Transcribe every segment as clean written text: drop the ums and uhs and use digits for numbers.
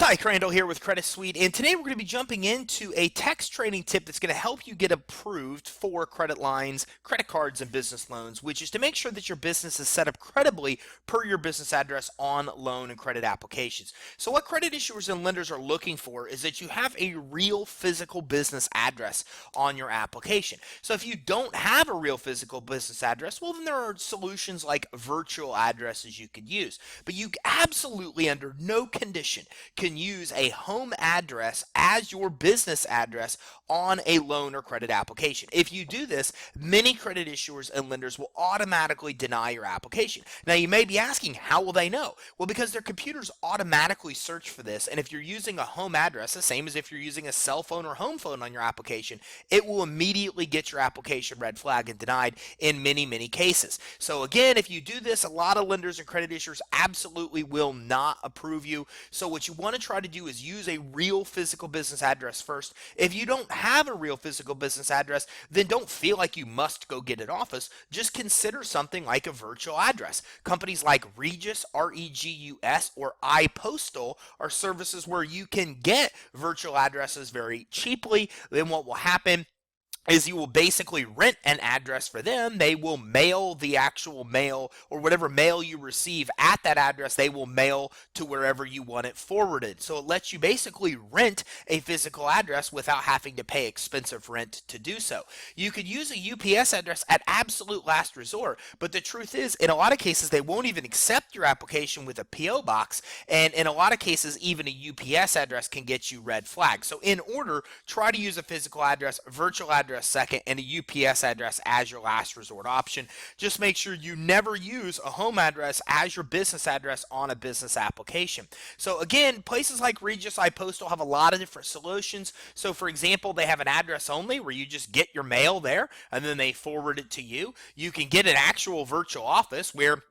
Ty Crandall here with Credit Suite, and today we're going to be jumping into a text training tip that's going to help you get approved for credit lines, credit cards, and business loans, which is to make sure that your business is set up credibly per your business address on loan and credit applications. So what credit issuers and lenders are looking for is that you have a real physical business address on your application. So if you don't have a real physical business address, well, then there are solutions like virtual addresses you could use. But you absolutely, under no condition, can use a home address as your business address on a loan or credit application. If you do this, many credit issuers and lenders will automatically deny your application. Now, you may be asking, how will they know? Well, because their computers automatically search for this, and if you're using a home address, the same as if you're using a cell phone or home phone on your application, it will immediately get your application red flagged and denied in many cases. So again, if you do this, a lot of lenders and credit issuers absolutely will not approve you. So what you want to try to do is use a real physical business address first. If you don't have a real physical business address, then don't feel like you must go get an office. Just consider something like a virtual address. Companies like Regus, REGUS, or iPostal are services where you can get virtual addresses very cheaply. Then what will happen is you will basically rent an address for them. They will mail the actual mail, or whatever mail you receive at that address, they will mail to wherever you want it forwarded. So it lets you basically rent a physical address without having to pay expensive rent to do so. You could use a UPS address at absolute last resort, but the truth is, in a lot of cases, they won't even accept your application with a PO box, and in a lot of cases, even a UPS address can get you red flagged. So in order, try to use a physical address, virtual address second, and a UPS address as your last resort option. Just make sure you never use a home address as your business address on a business application. So again, places like Regus, iPostal have a lot of different solutions. So for example, they have an address only where you just get your mail there and then they forward it to you. You can get an actual virtual office where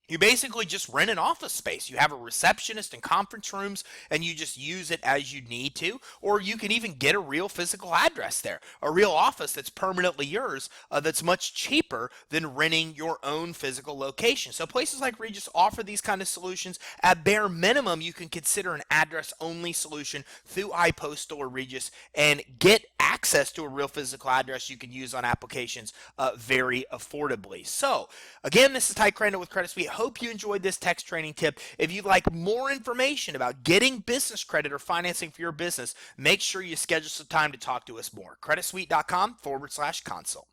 you basically just rent an office space. You have a receptionist and conference rooms, and you just use it as you need to. Or you can even get a real physical address there, a real office that's permanently yours, that's much cheaper than renting your own physical location. So places like Regus offer these kind of solutions. At bare minimum, you can consider an address-only solution through iPostal or Regus and get access to a real physical address you can use on applications very affordably. So again, this is Ty Crandall with Credit Suite. Hope you enjoyed this text training tip. If you'd like more information about getting business credit or financing for your business, make sure you schedule some time to talk to us more. CreditSuite.com/consult.